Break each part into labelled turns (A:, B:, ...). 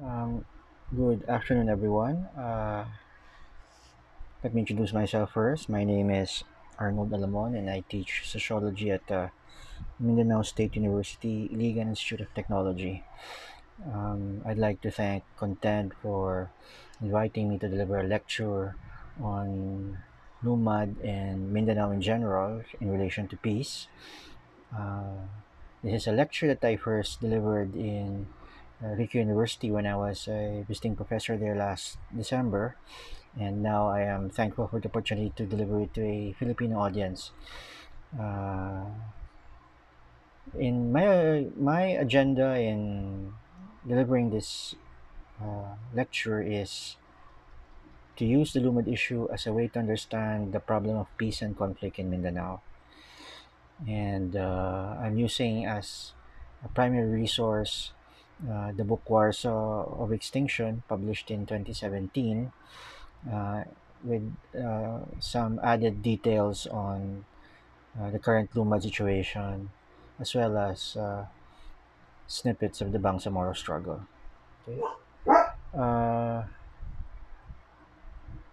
A: Um, Good afternoon, everyone. Let me introduce myself first. My name is Arnold Alamon, and I teach sociology at Mindanao State University Ligan Institute of Technology. I'd like to thank Content for inviting me to deliver a lecture on lumad and Mindanao in general in relation to peace. Uh, this is a lecture that I first delivered in Rico University when I was a visiting professor there last December, and now I am thankful for the opportunity to deliver it to a Filipino audience. Uh, in my agenda in delivering this lecture is to use the Lumad issue as a way to understand the problem of peace and conflict in Mindanao, and I'm using as a primary resource the book Warsaw of Extinction, published in 2017, uh, with some added details on the current Luma situation, as well as snippets of the Bangsamoro struggle. Okay. Uh,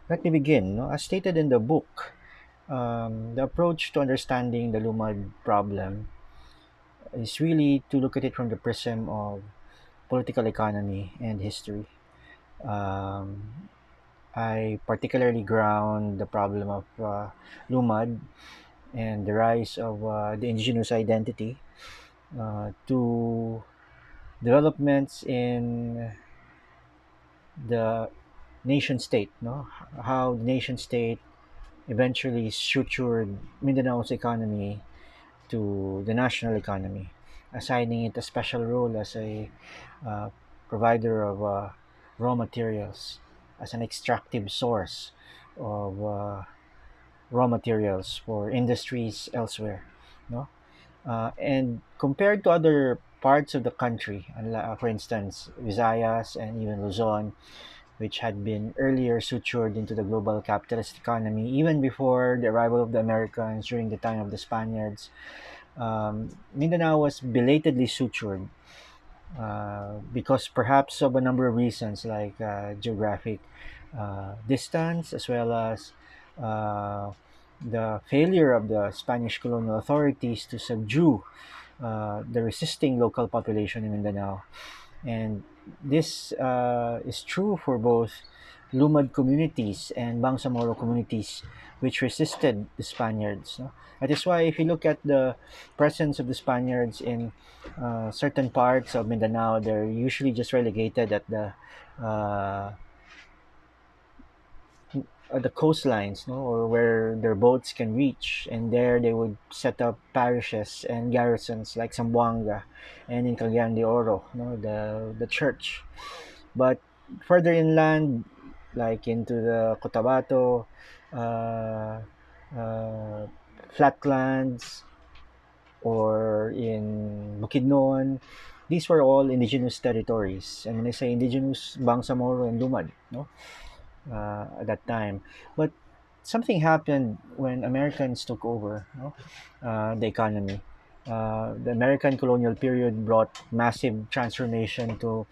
A: Let me begin. No? As stated in the book, the approach to understanding the Lumad problem is really to look at it from the prism of political economy and history. Um, I particularly ground the problem of Lumad and the rise of the indigenous identity to developments in the nation state, no? How the nation state eventually structured Mindanao's economy to the national economy, assigning it a special role as a uh, provider of raw materials, as an extractive source of raw materials for industries elsewhere. No, and compared to other parts of the country, for instance, Visayas and even Luzon, which had been earlier sutured into the global capitalist economy even before the arrival of the Americans during the time of the Spaniards. Mindanao was belatedly sutured because perhaps of a number of reasons like geographic distance, as well as uh, the failure of the Spanish colonial authorities to subdue the resisting local population in Mindanao. And this is true for both Lumad communities and Bangsamoro communities, which resisted the Spaniards. No? That is why, if you look at the presence of the Spaniards in certain parts of Mindanao, they're usually just relegated uh, at the coastlines, no, or where their boats can reach, and there they would set up parishes and garrisons like Zamboanga, and in Cagayan de Oro, no, the church. But further inland, like into the Cotabato, uh, uh, flatlands, or in Bukidnon, these were all indigenous territories. And when I say indigenous, Bangsamoro and Lumad, no, at that time. But something happened when Americans took over, no, the economy. The American colonial period brought massive transformation to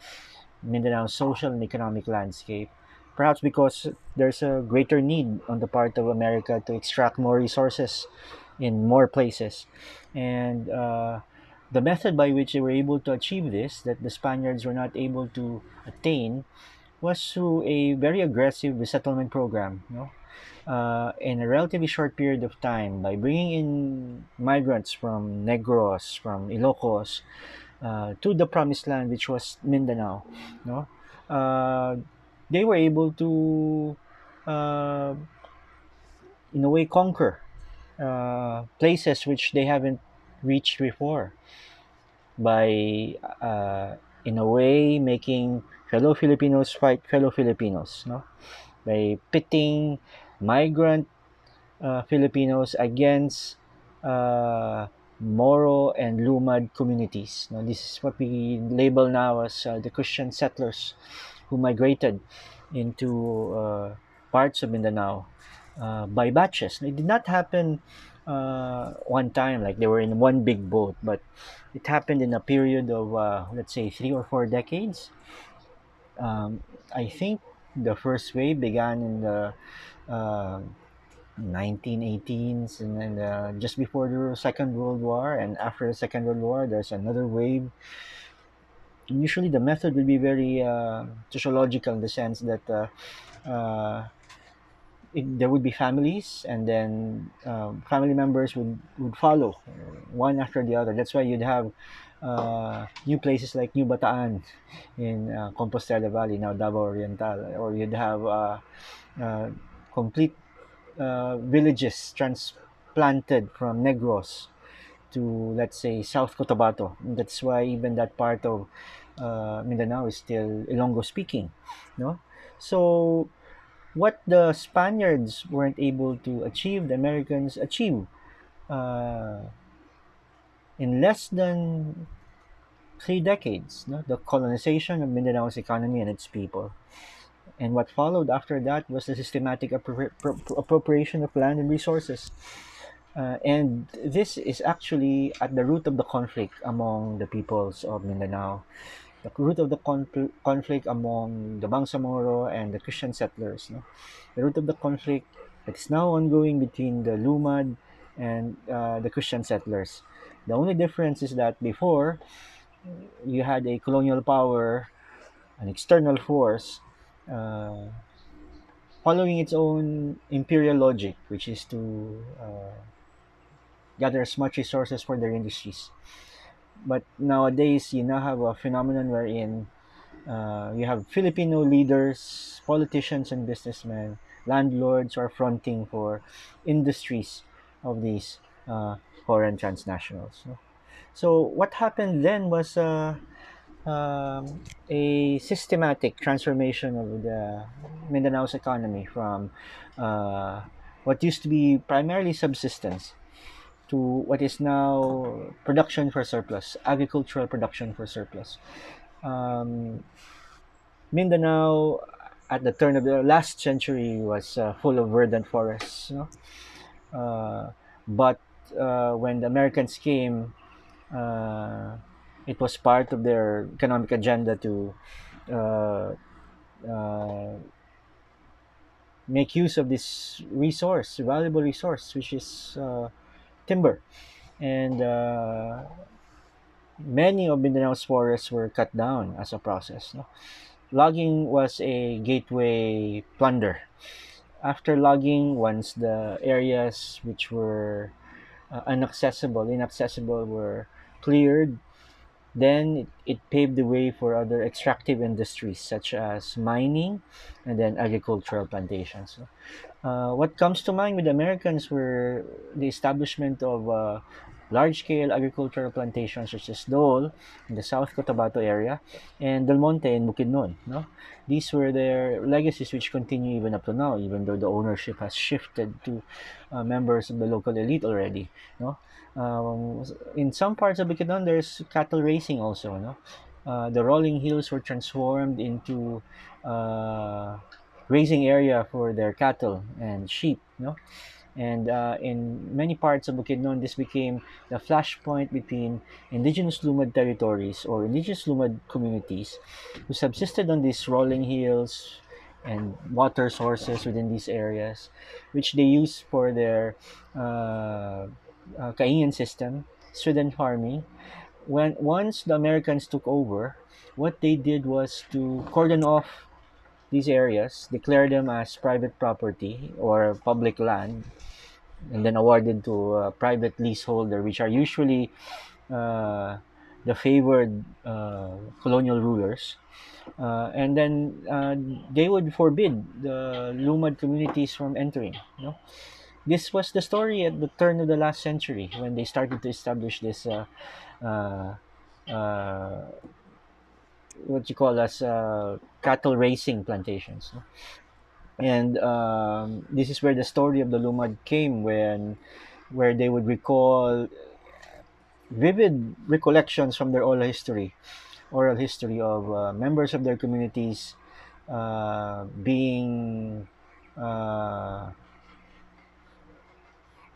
A: Mindanao's social and economic landscape, perhaps because there's a greater need on the part of America to extract more resources in more places. And the method by which they were able to achieve this, that the Spaniards were not able to attain, was through a very aggressive resettlement program. No? In a relatively short period of time, by bringing in migrants from Negros, from Ilocos, to the promised land, which was Mindanao, no, uh, they were able to, uh, in a way, conquer places which they haven't reached before by, in a way, making fellow Filipinos fight fellow Filipinos, no, by pitting migrant Filipinos against uh, Moro and Lumad communities. Now, this is what we label now as the Christian settlers who migrated into parts of Mindanao by batches. It did not happen one time, like they were in one big boat, but it happened in a period of, let's say, 3 or 4 decades. Um, I think the first wave began in the uh, 1918s, and then just before the Second World War, and after the Second World War, there's another wave. Usually, the method will be very sociological in the sense that there would be families, and then family members would follow one after the other. That's why you'd have new places like New Bataan in Compostela Valley, now Davao Oriental, or you'd have uh, complete villages transplanted from Negros to, let's say, South Cotabato. That's why even that part of Mindanao is still Ilonggo speaking, no? So what the Spaniards weren't able to achieve, the Americans achieved uh, in less than 3 decades. No? The colonization of Mindanao's economy and its people. And what followed after that was the systematic appropriation of land and resources. And this is actually at the root of the conflict among the peoples of Mindanao, the root of the conflict among the Bangsamoro and the Christian settlers. No? The root of the conflict that's now ongoing between the Lumad and the Christian settlers. The only difference is that before, you had a colonial power, an external force, uh, following its own imperial logic, which is to gather as much resources for their industries. But nowadays, you now have a phenomenon wherein you have Filipino leaders, politicians, and businessmen, landlords who are fronting for industries of these foreign transnationals. No? So what happened then was a systematic transformation of the Mindanao's economy from uh, what used to be primarily subsistence to what is now production for surplus, agricultural production for surplus. Um, Mindanao at the turn of the last century was full of verdant forests, you know? But when the Americans came, uh, it was part of their economic agenda to uh, uh, make use of this resource, valuable resource, which is timber. And many of Mindanao's forests were cut down as a process. No? Logging was a gateway plunder. After logging, once the areas which were inaccessible were cleared, then it paved the way for other extractive industries such as mining and then agricultural plantations. What comes to mind with Americans were the establishment of large-scale agricultural plantations such as Dole in the South Cotabato area and Del Monte in Bukidnon. No? These were their legacies which continue even up to now, even though the ownership has shifted to members of the local elite already. No? In some parts of Bukidnon, there's cattle racing also. No? The rolling hills were transformed into grazing area for their cattle and sheep. No? And in many parts of Bukidnon, this became the flashpoint between indigenous Lumad territories or indigenous Lumad communities who subsisted on these rolling hills and water sources within these areas, which they used for their kainan system, Sweden farming. When once the Americans took over, what they did was to cordon off these areas, declare them as private property or public land, and then awarded to a private leaseholder, which are usually uh, the favored colonial rulers. And then they would forbid the Lumad communities from entering. You know? This was the story at the turn of the last century when they started to establish this uh, uh, what you call as cattle racing plantations. No? And this is where the story of the Lumad came when where they would recall vivid recollections from their oral history of members of their communities being uh,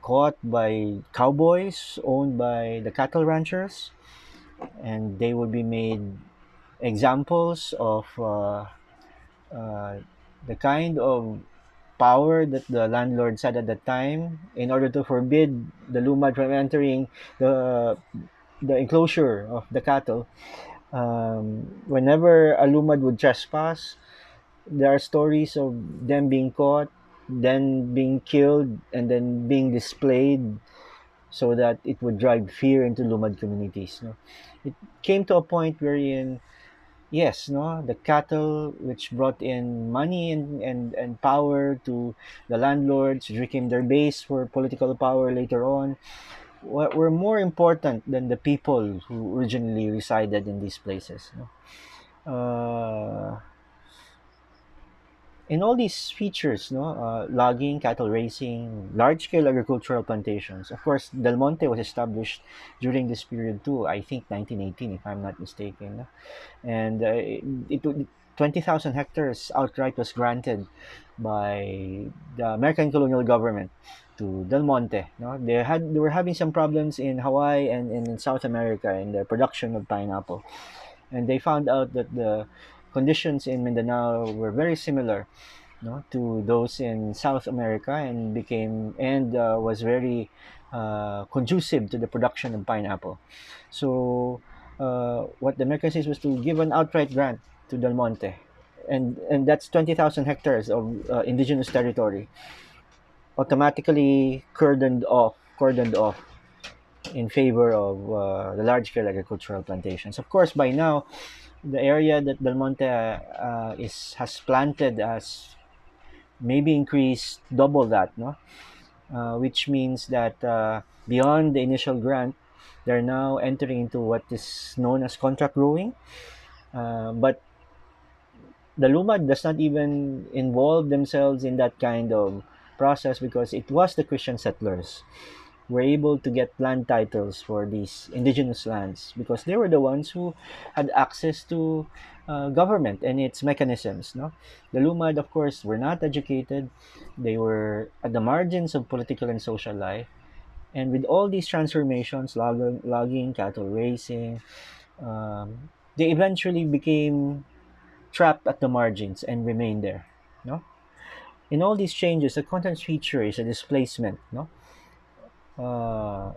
A: caught by cowboys owned by the cattle ranchers, and they would be made examples of uh, the kind of power that the landlords had at the time in order to forbid the lumad from entering the the enclosure of the cattle. Whenever a lumad would trespass, there are stories of them being caught, then being killed, and then being displayed so that it would drive fear into lumad communities. No? It came to a point wherein, yes, no, the cattle which brought in money and power to the landlords, which became their base for political power later on, were more important than the people who originally resided in these places. No? In all these features, no, logging, cattle raising, large-scale agricultural plantations. Of course, Del Monte was established during this period too. I think 1918, if I'm not mistaken. No? And 20,000 hectares outright was granted by the American colonial government to Del Monte. No? They were having some problems in Hawaii and in South America in the production of pineapple, and they found out that the conditions in Mindanao were very similar, no, to those in South America, and was very conducive to the production of pineapple. So what the American says was to give an outright grant to Del Monte, and that's 20,000 hectares of indigenous territory, automatically cordoned off in favor of the large-scale agricultural plantations. Of course, by now, the area that Del Monte is has planted has maybe increased double that, no? Which means that beyond the initial grant, they're now entering into what is known as contract growing. But the Lumad does not even involve themselves in that kind of process because it was the Christian settlers were able to get land titles for these indigenous lands because they were the ones who had access to government and its mechanisms. No, the Lumad, of course, were not educated; they were at the margins of political and social life. And with all these transformations, logging, cattle raising, they eventually became trapped at the margins and remained there. No, in all these changes, the content feature is a displacement. No, uh,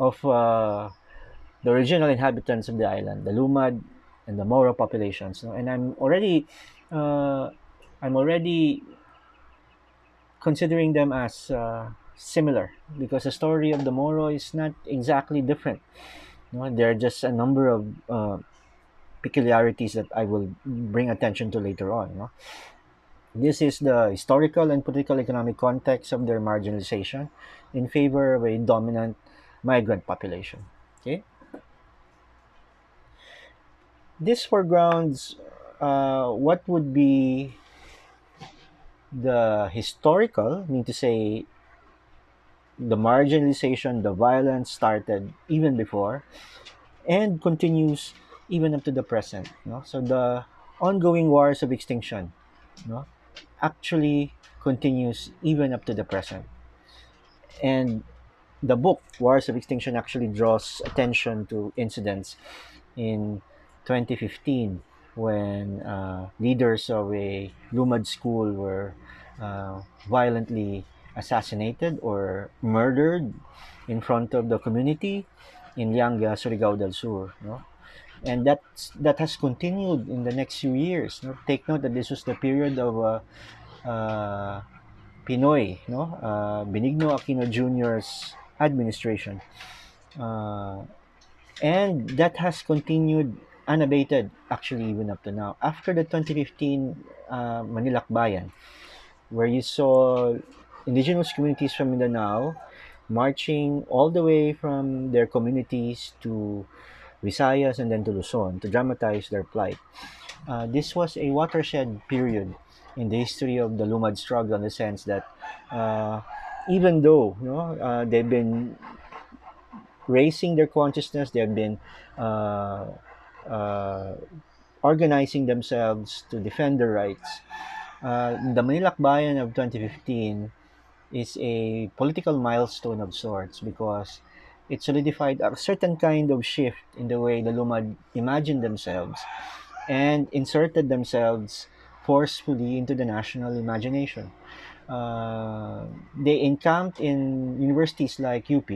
A: of the original inhabitants of the island, the Lumad and the Moro populations. No? And uh, I'm already considering them as similar because the story of the Moro is not exactly different. No? There are just a number of peculiarities that I will bring attention to later on. No? This is the historical and political economic context of their marginalization in favor of a dominant migrant population. Okay, this foregrounds what would be the historical, I mean to say, the marginalization, the violence started even before and continues even up to the present. No? So the ongoing wars of extinction, no, actually continues even up to the present. And the book Wars of Extinction actually draws attention to incidents in 2015 when leaders of a Lumad school were violently assassinated or murdered in front of the community in Lianga, Surigao del Sur. No? And that has continued in the next few years. No? Take note that this was the period of Pinoy, no? Benigno Aquino Jr.'s administration. Uh, and that has continued unabated actually even up to now after the 2015 Manila Bayan, where you saw indigenous communities from Mindanao marching all the way from their communities to Visayas and then to Luzon to dramatize their plight. This was a watershed period in the history of the Lumad struggle in the sense that uh, even though they've been raising their consciousness. They have been uh, uh, organizing themselves to defend their rights. The Manila Bayan of 2015 is a political milestone of sorts because it solidified a certain kind of shift in the way the Lumad imagined themselves and inserted themselves forcefully into the national imagination. They encamped in universities like UP.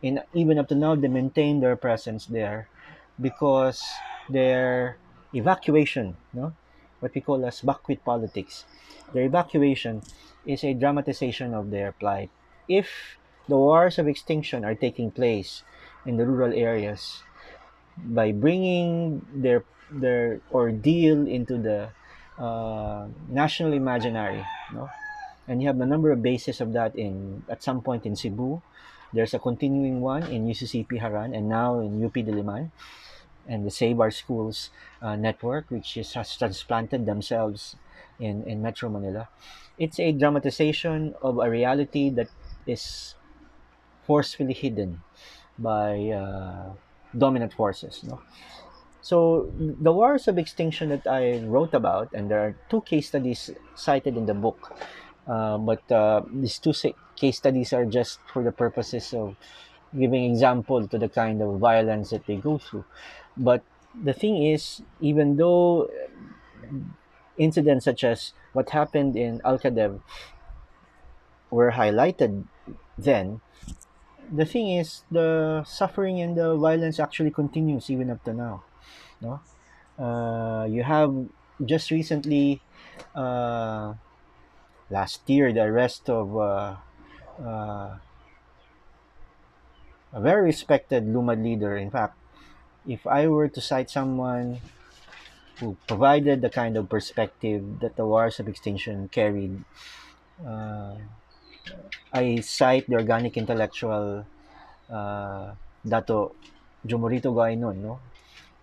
A: In even up to now, they maintain their presence there because their evacuation, no, what we call as buckwheat politics, their evacuation is a dramatization of their plight. If the wars of extinction are taking place in the rural areas, by bringing their ordeal into the national imaginary, no, and you have a number of bases of that in at some point in Cebu. There's a continuing one in UCCP Haran and now in UP Diliman and the Save Our Schools network, which has transplanted themselves in Metro Manila. It's a dramatization of a reality that is forcefully hidden by dominant forces. No? So the wars of extinction that I wrote about, and there are two case studies cited in the book, but these two case studies are just for the purposes of giving example to the kind of violence that they go through. But the thing is, even though incidents such as what happened in Al Qaeda were highlighted then, the thing is the suffering and the violence actually continues even up to now. No, you have just recently, uh, last year, the arrest of uh, a very respected lumad leader. In fact, if I were to cite someone who provided the kind of perspective that the wars of extinction carried, uh, I cite the organic intellectual uh, Dato Jumorito Gainon, no?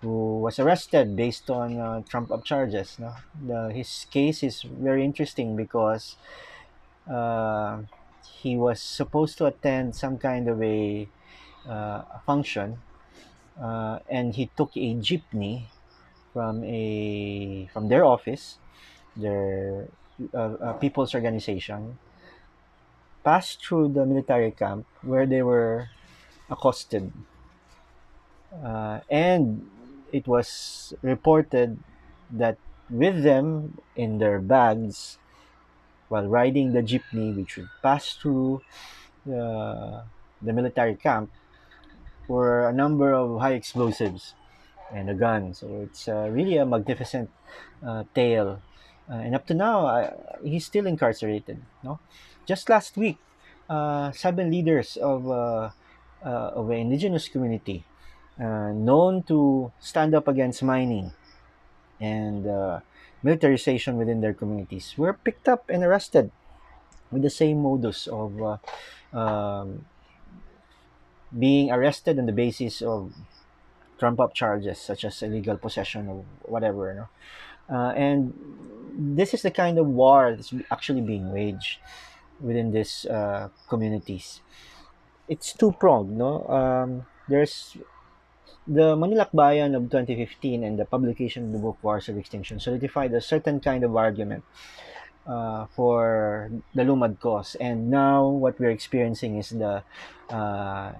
A: Who was arrested based on Trump up charges. No? His case is very interesting because uh, he was supposed to attend some kind of a function, and he took a jeepney from their office, their people's organization, passed through the military camp where they were accosted, and it was reported that with them in their bags while riding the jeepney, which would pass through the military camp, were a number of high explosives and a gun. So it's really a magnificent tale. And up to now, he's still incarcerated. No, just last week, 7 leaders of an indigenous community known to stand up against mining and militarization within their communities were picked up and arrested with the same modus of being arrested on the basis of trump up charges such as illegal possession or whatever. No? And this is the kind of war that's actually being waged within these communities. It's two pronged. No, there's the Manila Bayan of 2015 and the publication of the book Wars of Extinction solidified a certain kind of argument for the Lumad cause. And now what we're experiencing is the uh,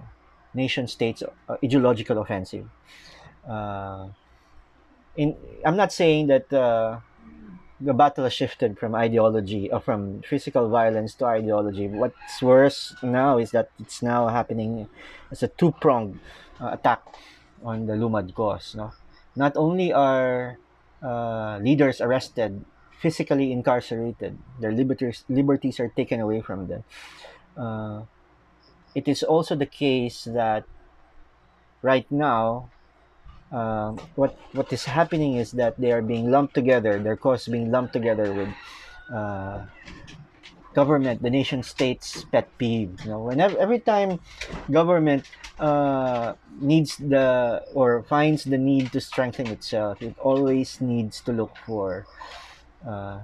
A: nation state's ideological offensive. Uh, in I'm not saying that the battle has shifted from ideology or from physical violence to ideology. What's worse now is that it's now happening as a two-pronged attack on the Lumad cause. No, not only are leaders arrested, physically incarcerated, their liberties are taken away from them. Uh, it is also the case that right now, what is happening is that they are being lumped together. Their cause being lumped together with uh, government, the nation state's pet peeve. You know, whenever every time government needs the or finds the need to strengthen itself, it always needs to look for uh,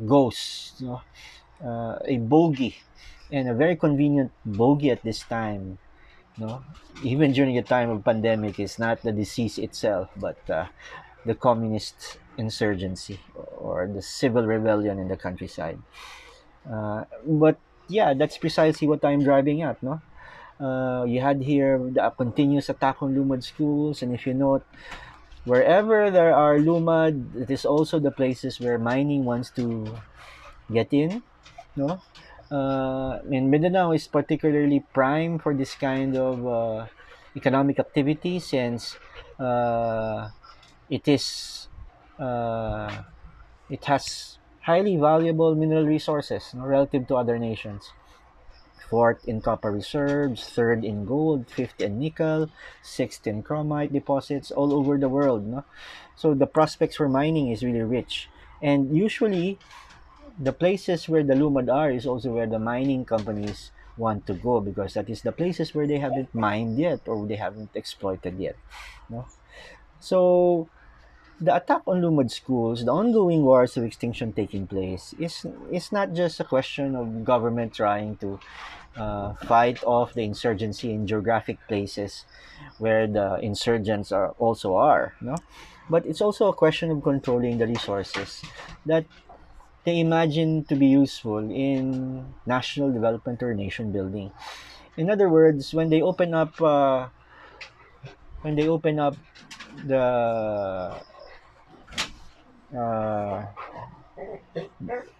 A: ghosts, you know, a bogey, and a very convenient bogey at this time. No, even during a time of pandemic, is not the disease itself, but the communist insurgency or the civil rebellion in the countryside. But yeah, that's precisely what I'm driving at. No, you had here the continuous attack on Lumad schools, and if you note, Wherever there are lumad, it is also the places where mining wants to get in. No, and Mindanao is particularly prime for this kind of economic activity since uh, it is uh, it has highly valuable mineral resources, no, relative to other nations. Fourth in copper reserves, third in gold, fifth in nickel, sixth in chromite deposits all over the world. No? So the prospects for mining is really rich. And usually, the places where the lumad are is also where the mining companies want to go because that is the places where they haven't mined yet or they haven't exploited yet. No? So the attack on lumad schools, the ongoing wars of extinction taking place, is not just a question of government trying to fight off the insurgency in geographic places where the insurgents are also are, no? But it's also a question of controlling the resources that they imagine to be useful in national development or nation building. In other words, when they open up the uh,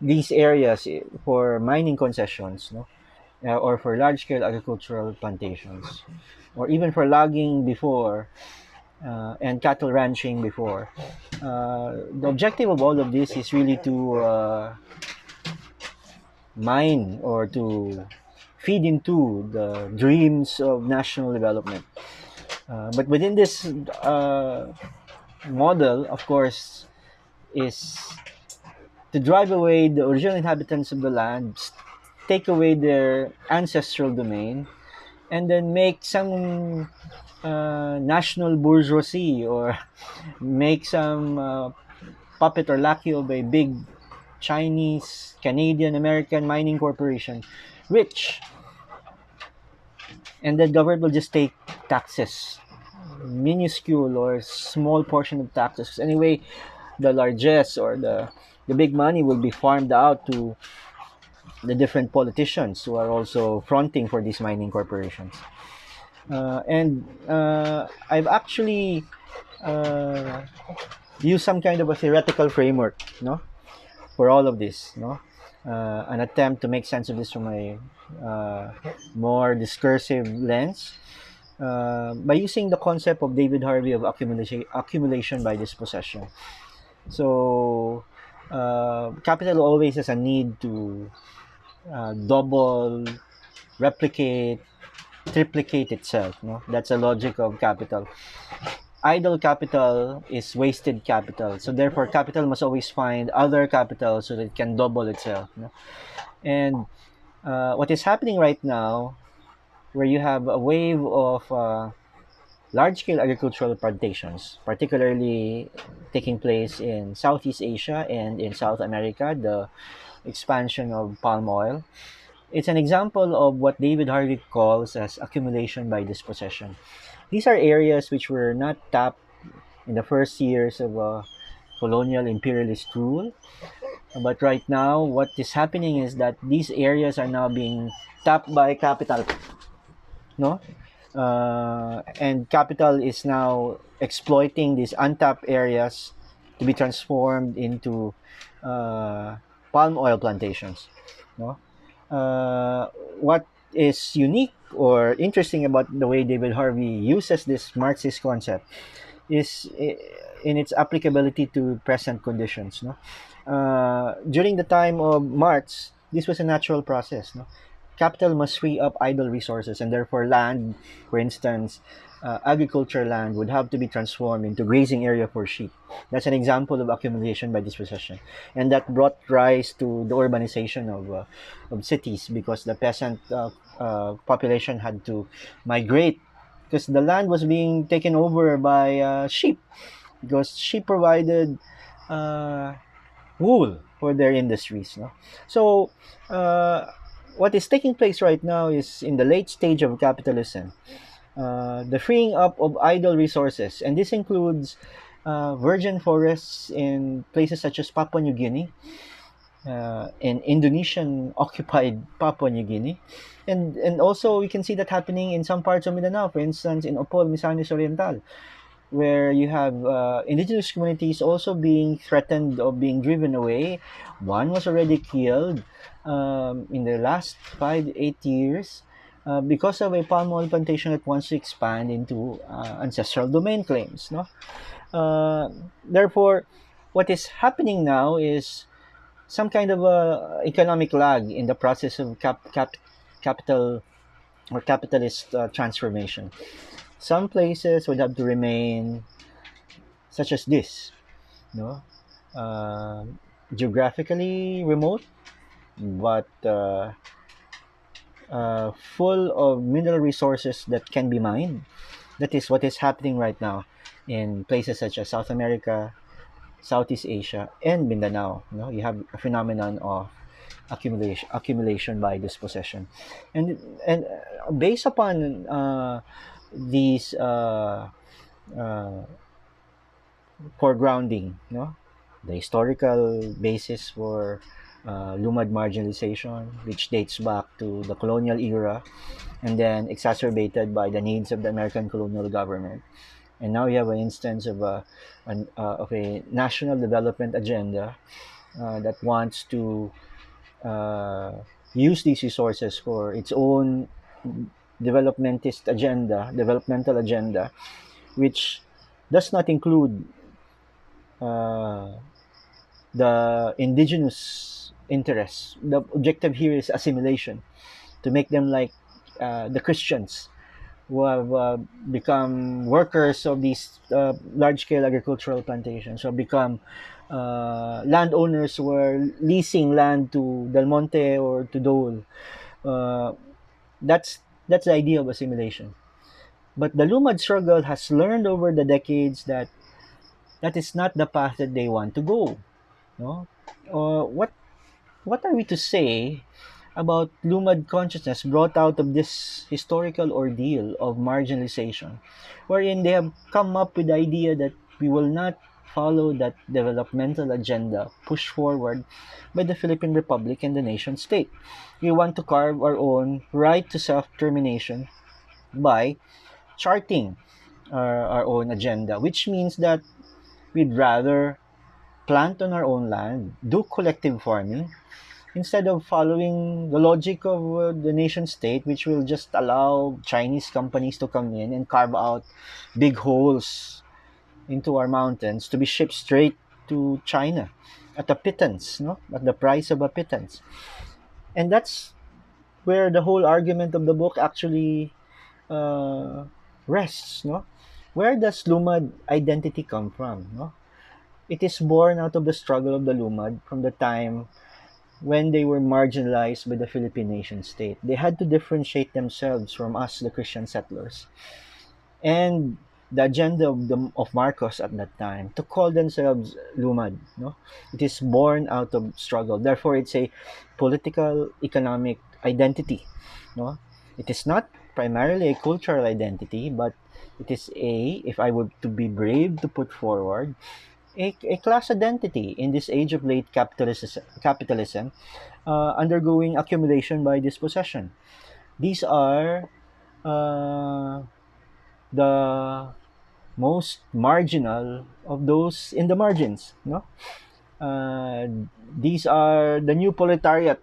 A: these areas for mining concessions, no, or for large scale agricultural plantations, or even for logging before and cattle ranching before. The objective of all of this is really to mine or to feed into the dreams of national development. But within this model, of course, is to drive away the original inhabitants of the land, take away their ancestral domain, and then make some national bourgeoisie or make some puppet or lackey of a big Chinese, Canadian, American mining corporation rich, and the government will just take taxes, minuscule or small portion of taxes. Anyway, the largesse or the big money will be farmed out to the different politicians who are also fronting for these mining corporations. And I've actually uh, used some kind of a theoretical framework, no, for all of this, no, an attempt to make sense of this from a uh, more discursive lens by using the concept of David Harvey of accumulation by dispossession. So, capital always has a need to double, replicate, triplicate itself. No, that's a logic of capital. Idle capital is wasted capital. So therefore, capital must always find other capital so that it can double itself. No? And what is happening right now, where you have a wave of large-scale agricultural plantations, particularly taking place in Southeast Asia and in South America, the expansion of palm oil. It's an example of what David Harvey calls as accumulation by dispossession. These are areas which were not tapped in the first years of colonial imperialist rule. But right now, what is happening is that these areas are now being tapped by capital, no? And capital is now exploiting these untapped areas to be transformed into uh, palm oil plantations, no? What is unique or interesting about the way David Harvey uses this Marxist concept is in its applicability to present conditions. No, during the time of Marx, this was a natural process. No, capital must free up idle resources, and therefore land, for instance, agriculture land would have to be transformed into grazing area for sheep. That's an example of accumulation by dispossession, and that brought rise to the urbanization of cities because the peasant population had to migrate because the land was being taken over by sheep because sheep provided uh, wool for their industries. No? So, uh, what is taking place right now is in the late stage of capitalism, the freeing up of idle resources, and this includes virgin forests in places such as Papua New Guinea, in Indonesian occupied Papua New Guinea. And also we can see that happening in some parts of Mindanao, for instance, in Opol, Misamis Oriental. where you have indigenous communities also being threatened or being driven away. One was already killed in the last 5 8 years because of a palm oil plantation that wants to expand into ancestral domain claims. No, uh, therefore, what is happening now is some kind of a economic lag in the process of capital or capitalist transformation. Some places would have to remain such as this, no, uh, geographically remote, but full of mineral resources that can be mined. That is what is happening right now in places such as South America, Southeast Asia, and Mindanao. No, you have a phenomenon of accumulation by dispossession, and based upon these uh, foregrounding, no, the historical basis for lumad marginalization, which dates back to the colonial era, and then exacerbated by the needs of the American colonial government. And now you have an instance of of a national development agenda that wants to uh, use these resources for its own developmental agenda, which does not include uh, the indigenous interests. The objective here is assimilation, to make them like the Christians who have become workers of these large-scale agricultural plantations, or become landowners who are leasing land to Del Monte or to Dole. Uh, that's the idea of assimilation. But the Lumad struggle has learned over the decades that that is not the path that they want to go. No, what are we to say about Lumad consciousness brought out of this historical ordeal of marginalization, wherein they have come up with the idea that we will not follow that developmental agenda pushed forward by the Philippine Republic and the nation state. We want to carve our own right to self-determination by charting our own agenda, which means that we'd rather plant on our own land, do collective farming, instead of following the logic of the nation state, which will just allow Chinese companies to come in and carve out big holes into our mountains to be shipped straight to China at a pittance, no, at the price of a pittance. And that's where the whole argument of the book actually uh, rests, no. Where does Lumad identity come from, no? It is born out of the struggle of the Lumad from the time when they were marginalized by the Philippine nation state. They had to differentiate themselves from us, the Christian settlers. And the agenda of Marcos at that time to call themselves Lumad, no? It is born out of struggle. Therefore, it's a political, economic identity, no? It is not primarily a cultural identity, but it is if I were to be brave to put forward, a class identity in this age of late capitalism undergoing accumulation by dispossession. These are uh, the most marginal of those in the margins. No, uh, these are the new proletariat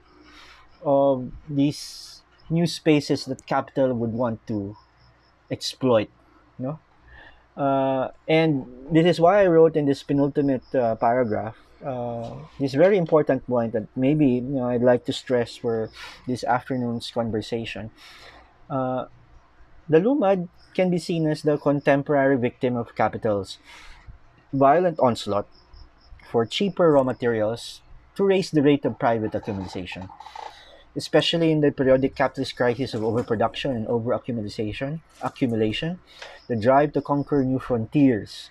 A: of these new spaces that capital would want to exploit. No, and this is why I wrote in this penultimate paragraph this very important point that maybe I'd like to stress for this afternoon's conversation. Uh, the Lumad can be seen as the contemporary victim of capital's violent onslaught for cheaper raw materials to raise the rate of private accumulation, especially in the periodic capitalist crisis of overproduction and accumulation, the drive to conquer new frontiers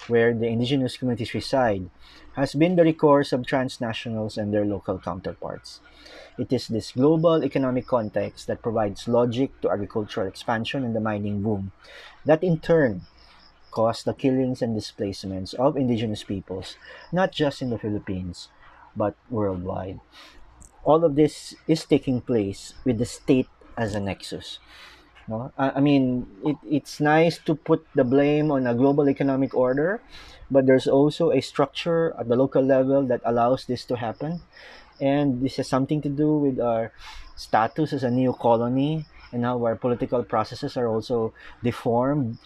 A: where the indigenous communities reside has been the recourse of transnationals and their local counterparts. It is this global economic context that provides logic to agricultural expansion and the mining boom, that in turn caused the killings and displacements of indigenous peoples, not just in the Philippines, but worldwide. All of this is taking place with the state as a nexus. No? I mean, it's nice to put the blame on a global economic order, but there's also a structure at the local level that allows this to happen. And this has something to do with our status as a new colony and how our political processes are also deformed,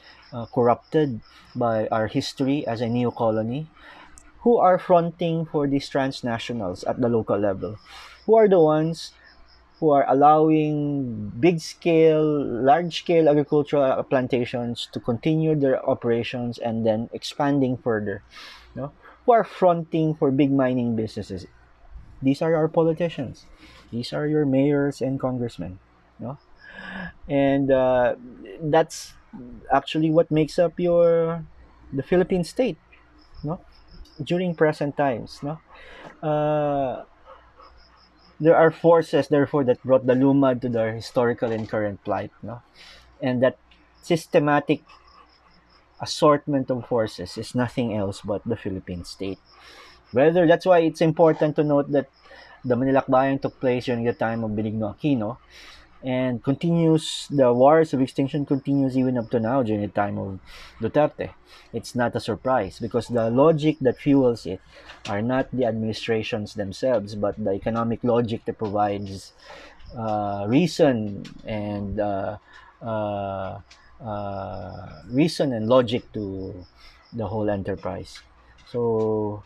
A: corrupted by our history as a new colony. Who are fronting for these transnationals at the local level? Who are the ones who are allowing big scale, large scale agricultural plantations to continue their operations and then expanding further? No? Who are fronting for big mining businesses? These are our politicians. These are your mayors and congressmen. No? And that's actually what makes up your the Philippine state. No? During present times. No? Uh, there are forces, therefore, that brought the lumad to their historical and current plight. No? And that systematic assortment of forces is nothing else but the Philippine state. Whether that's why it's important to note that the Manilakbayan took place during the time of Benigno Aquino and continues the wars of extinction continues even up to now during the time of Duterte. It's not a surprise because the logic that fuels it are not the administrations themselves, but the economic logic that provides reason and reason and logic to the whole enterprise. So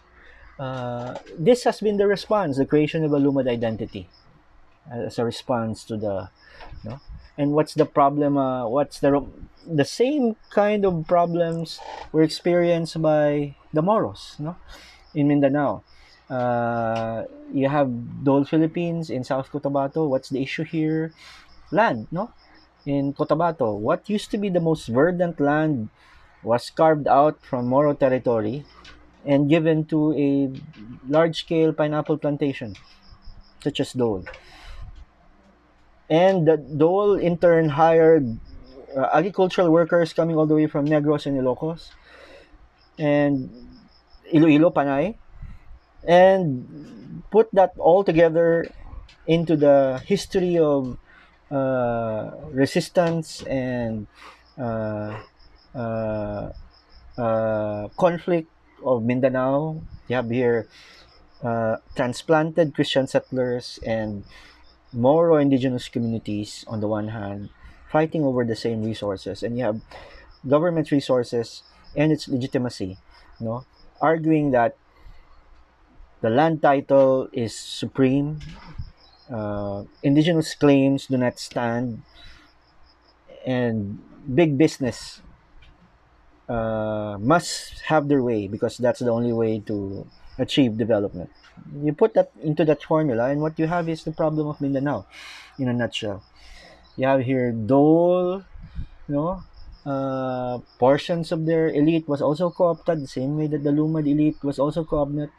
A: this has been the response, the creation of a Lumad identity as a response to the no. And what's the problem? What's the same kind of problems were experienced by the Moros, no, in Mindanao. You have Dole Philippines in South Cotabato. What's the issue here? Land, no, in Cotabato. What used to be the most verdant land was carved out from Moro territory and given to a large-scale pineapple plantation, such as Dole. And the Dole in turn hired agricultural workers coming all the way from Negros and Ilocos and Iloilo, Panay, and put that all together into the history of resistance and uh, uh, conflict of Mindanao. You have here transplanted Christian settlers and Moro indigenous communities on the one hand fighting over the same resources, and you have government resources and its legitimacy, no, arguing that the land title is supreme, indigenous claims do not stand, and big business must have their way because that's the only way to achieve development. You put that into that formula, and what you have is the problem of Mindanao in a nutshell. You have here Dole, no, portions of their elite was also co-opted the same way that the Lumad elite was also co-opted.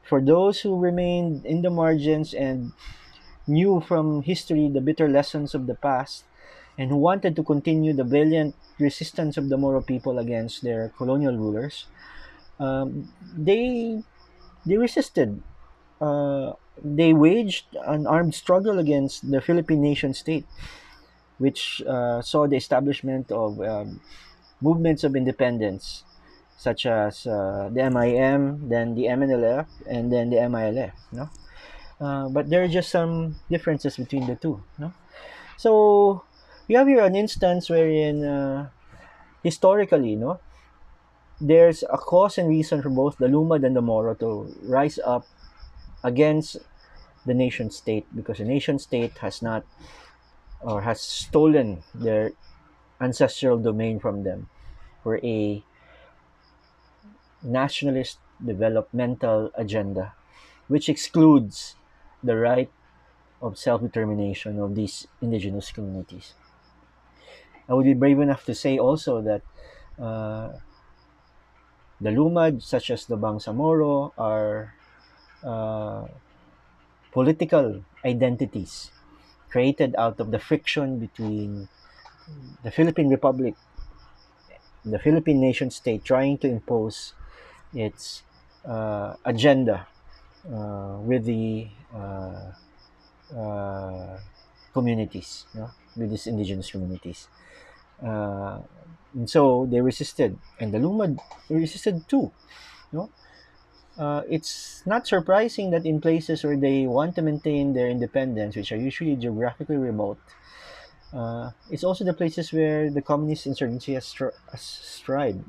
A: For those who remained in the margins and knew from history the bitter lessons of the past and who wanted to continue the valiant resistance of the Moro people against their colonial rulers, they resisted. They waged an armed struggle against the Philippine nation state, which saw the establishment of movements of independence, such as the MIM, then the MNLF, and then the MILF. No, but there are just some differences between the two. No, so we have here an instance wherein historically, no, there's a cause and reason for both the Lumad and the Moro to rise up against the nation state because the nation state has not or has stolen their ancestral domain from them for a nationalist developmental agenda, which excludes the right of self determination of these indigenous communities. I would be brave enough to say also that uh, the Lumad, such as the Bangsamoro, are uh, political identities created out of the friction between the Philippine Republic, the Philippine nation state, trying to impose its agenda with the uh, communities, with these indigenous communities. Uh, and so they resisted, and the Lumad resisted too. You know, it's not surprising that in places where they want to maintain their independence, which are usually geographically remote, it's also the places where the communist insurgency has thrived.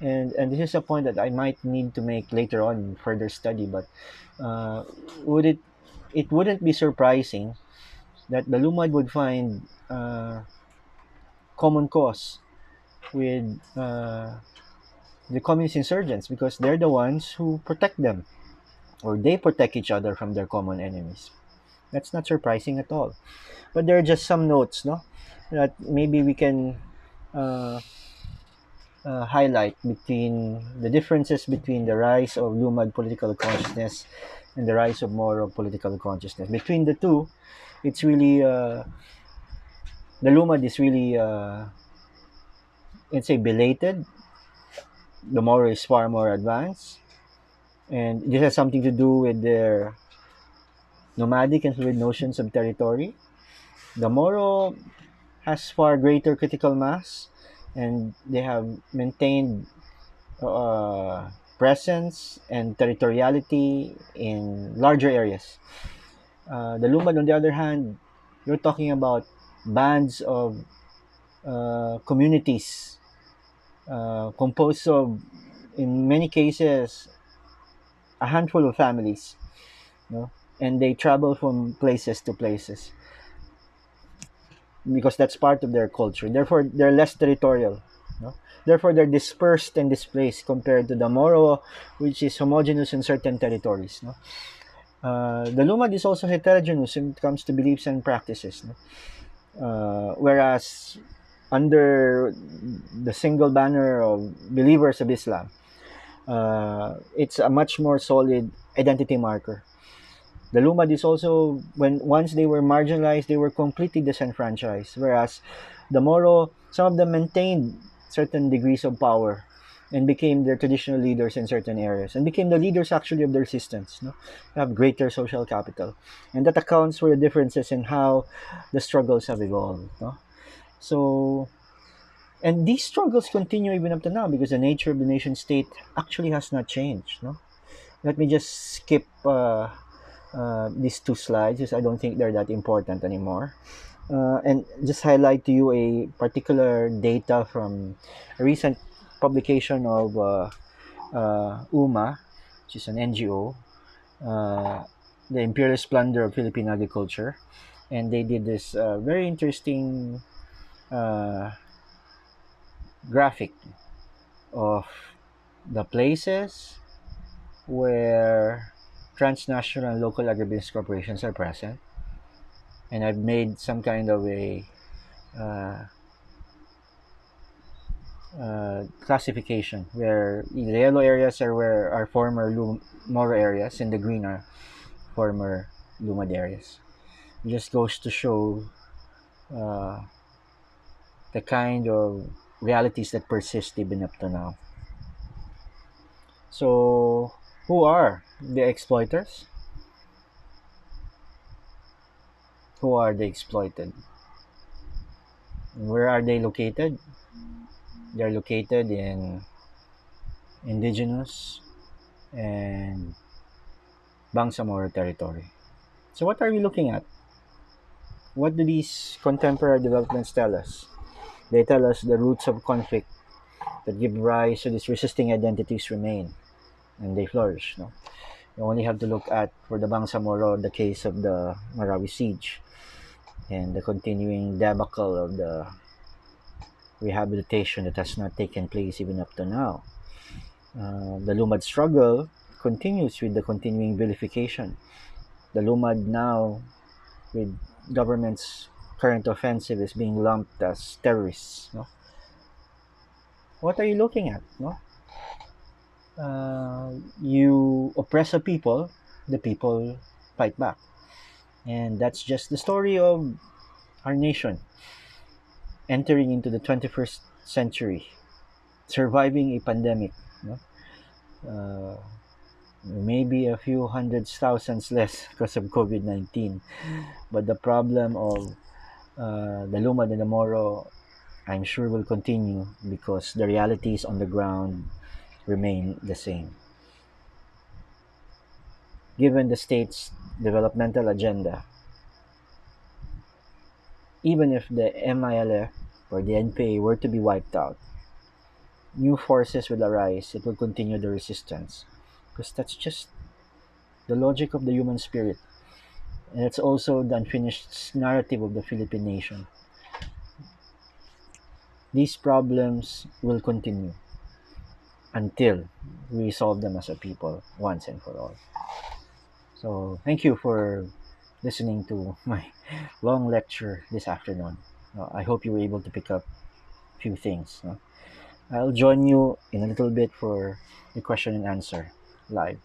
A: And this is a point that I might need to make later on in further study. But uh, would it wouldn't be surprising that the Lumad would find common cause with the communist insurgents, because they're the ones who protect them, or they protect each other from their common enemies. That's not surprising at all. But there are just some notes, that maybe we can uh, highlight between the differences between the rise of Lumad political consciousness and the rise of Moro political consciousness. Between the two, it's really the Lumad is really, let's say, belated. The Moro is far more advanced, and this has something to do with their nomadic and fluid notions of territory. The Moro has far greater critical mass, and they have maintained presence and territoriality in larger areas. The Lumad, on the other hand, you're talking about bands of communities composed of, in many cases, a handful of families, you know, and they travel from places to places because that's part of their culture. Therefore, they're less territorial. Therefore, they're dispersed and displaced compared to the Moro, which is homogeneous in certain territories. The Lumad is also heterogeneous when it comes to beliefs and practices. Whereas under the single banner of believers of Islam, it's a much more solid identity marker. The Lumad is also, when once they were marginalized, they were completely disenfranchised. Whereas the Moro, some of them maintained certain degrees of power and became their traditional leaders in certain areas and became the leaders actually of the resistance. Have greater social capital, and that accounts for the differences in how the struggles have evolved. So, and these struggles continue even up to now because the nature of the nation state actually has not changed. Let me just skip these two slides because I don't think they're that important anymore. And just highlight to you a particular data from a recent publication of UMA, which is an NGO, uh, the Imperial Splendor of Philippine Agriculture. And they did this very interesting uh, graphic of the places where transnational and local agribusiness corporations are present. And I've made some kind of a uh, classification where the yellow areas are where are former Moro areas, and the green are former Lumad areas. It just goes to show uh, the kind of realities that persist even up to now. So, who are the exploiters? Who are the exploited? Where are they located? They're located in indigenous and Bangsamoro territory. So, what are we looking at? What do these contemporary developments tell us? They tell us the roots of conflict that give rise to these resisting identities remain, and they flourish. You only have to look at, for the Bangsamoro, the case of the Marawi siege and the continuing debacle of the rehabilitation that has not taken place even up to now. The Lumad struggle continues with the continuing vilification. The Lumad now, with government's current offensive, is being lumped as terrorists. What are you looking at? You oppress a people, the people fight back. And that's just the story of our nation entering into the 21st century, surviving a pandemic. Uh, Maybe a few hundreds thousands less because of COVID-19. But the problem of the lumad and the moro, I'm sure will continue because the realities on the ground remain the same. Given the state's developmental agenda, even if the MILF or the NPA were to be wiped out, new forces will arise. It will continue the resistance because that's just the logic of the human spirit. And it's also the unfinished narrative of the Philippine nation. These problems will continue until we solve them as a people once and for all. So, thank you for listening to my long lecture this afternoon. I hope you were able to pick up a few things. I'll join you in a little bit for the question and answer live.